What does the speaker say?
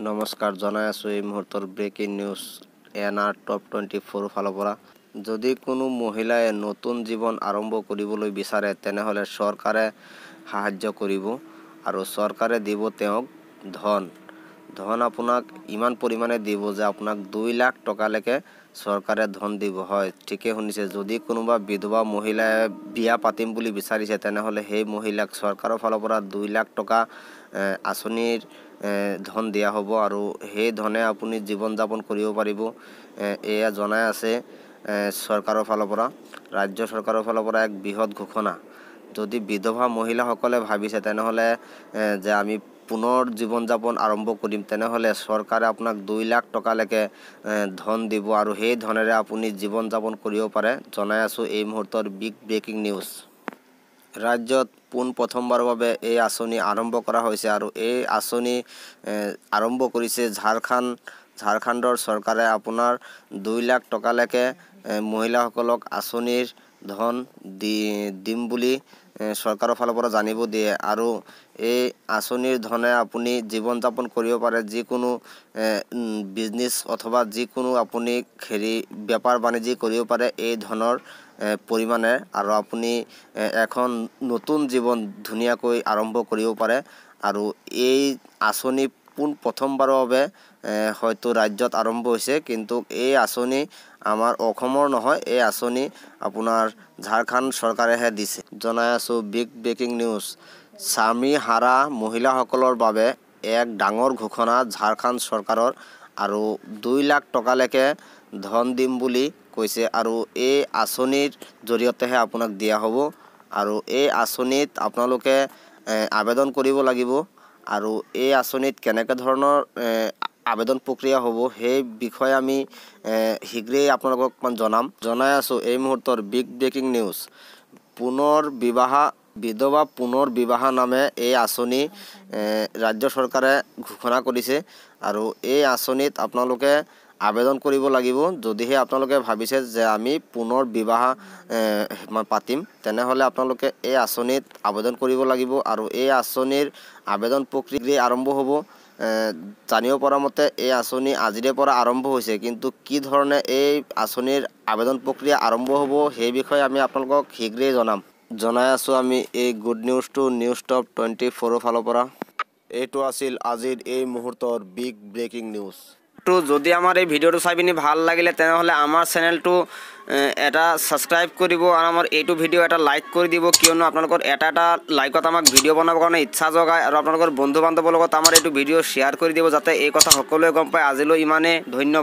নমস্কাৰ জনাই আছোঁ এই মুহূৰ্তৰ ব্ৰেকিং নিউজ এনআৰ টপ 24 ফালৰ পৰা। যদি কোনো মহিলাই নতুন জীৱন আৰম্ভ কৰিবলৈ বিচাৰে তেনেহ'লে চৰকাৰে সাহায্য কৰিব আৰু চৰকাৰে দিব তেওঁক ধন আপোনাক ইমান পৰিমাণে দিব যে আপোনাক 2 লাখ টকালৈকে চৰকাৰে ধন দিব। হয়, ঠিকে শুনিছে। যদি কোনোবা বিধৱা মহিলাই বিয়া পাতিম বুলি বিচাৰিছে তেনেহ'লে সেই মহিলাক চৰকাৰৰ ফালৰ পৰা 2 লাখ টকা আঁচনিৰ ধন দিয়া হ'ব আৰু সেই ধনে আপুনি জীৱন যাপন কৰিব পাৰিব। এয়া জনাই আছে চৰকাৰৰ ফালৰ পৰা, ৰাজ্য চৰকাৰৰ ফালৰ পৰা এক বৃহৎ ঘোষণা। যদি বিধৱা মহিলাসকলে ভাবিছে তেনেহ'লে যে আমি পুনৰ জীৱন যাপন আৰম্ভ কৰিম, তেনেহ'লে চৰকাৰে আপোনাক 2 লাখ টকালৈকে ধন দিব আৰু সেই ধনেৰে আপুনি জীৱন যাপন কৰিব পাৰে। জনাই আছোঁ এই মুহূৰ্তৰ বিগ ব্ৰেকিং নিউজ। ৰাজ্যত প্ৰথমবাৰৰ বাবে এই আঁচনি আৰম্ভ কৰা হৈছে আৰু এই আঁচনি আৰম্ভ কৰিছে ঝাৰখণ্ডৰ চৰকাৰে। আপোনাৰ 2 লাখ টকালৈকে মহিলাসকলক আঁচনিৰ ধন দিম বুলি চৰকাৰৰ ফালৰ পৰা জানিব দিয়ে আৰু এই আঁচনিৰ ধনে আপুনি জীৱন যাপন কৰিব পাৰে। যিকোনো বিজনেছ অথবা যিকোনো আপুনি বেপাৰ বাণিজ্য কৰিব পাৰে এই ধনৰ পৰিমাণে আৰু আপুনি এখন নতুন জীৱন ধুনীয়াকৈ আৰম্ভ কৰিব পাৰে। আৰু এই আঁচনি প্ৰথমবাৰৰ বাবে হয়তো ৰাজ্যত আৰম্ভ হৈছে, কিন্তু এই আঁচনি আমাৰ অসমৰ নহয়, এই আঁচনি আপোনাৰ ঝাৰখণ্ড চৰকাৰেহে দিছে। জনাই আছোঁ বিগ ব্ৰেকিং নিউজ। স্বামী হাৰা মহিলাসকলৰ বাবে এক ডাঙৰ ঘোষণা ঝাৰখণ্ড চৰকাৰৰ আৰু 2 লাখ টকালৈকে ধন দিম বুলি কৈছে আৰু এই আঁচনিৰ জৰিয়তেহে আপোনাক দিয়া হ'ব আৰু এই আঁচনিত আপোনালোকে আবেদন কৰিব লাগিব আৰু এই আঁচনিত কেনেকৈ ধৰণৰ আবেদন প্ৰক্ৰিয়া হ'ব সেই বিষয়ে আমি শীঘ্ৰেই আপোনালোকক জনাই আছোঁ এই মুহূৰ্তৰ বিগ ব্ৰেকিং নিউজ। বিধৱা পুনৰ বিবাহ নামে এই আঁচনি ৰাজ্য চৰকাৰে ঘোষণা কৰিছে আৰু এই আঁচনিত আপোনালোকে আবেদন কৰিব লাগিব। যদিহে আপোনালোকে ভাবিছে যে আমি পুনৰ বিবাহ পাতিম, তেনেহ'লে আপোনালোকে এই আঁচনিত আবেদন কৰিব লাগিব আৰু এই আঁচনিৰ আবেদন প্ৰক্ৰিয়া আৰম্ভ হ'ব। জানিব পৰা মতে এই আঁচনি আজিৰে পৰা আৰম্ভ হৈছে, কিন্তু কি ধৰণে এই আঁচনিৰ আবেদন প্ৰক্ৰিয়া আৰম্ভ হ'ব সেই বিষয়ে আমি আপোনালোকক শীঘ্ৰেই জনাই আছোঁ আমি এই গুড নিউজটো নিউজ টপ 24 ফালৰ পৰা। এইটো আছিল আজিৰ এই মুহূৰ্তৰ বিগ ব্ৰেকিং নিউজ। যদি আমাৰ এই ভিডিঅ'টো চাই পিনি ভাল লাগিলে তেনেহ'লে আমাৰ চেনেলটো এটা ছাবস্ক্ৰাইব কৰিব আৰু আমাৰ এইটো ভিডিঅ' এটা লাইক কৰি দিব, কিয়নো আপোনালোকৰ এটা লাইকত আমাক ভিডিঅ' বনাবৰ কাৰণে ইচ্ছা জগায় আৰু আপোনালোকৰ বন্ধু বান্ধৱৰ লগত আমাৰ এইটো ভিডিঅ' শ্বেয়াৰ কৰি দিব যাতে এই কথা সকলোৱে গম পায়। আজিলৈ ইমানেই, ধন্যবাদ।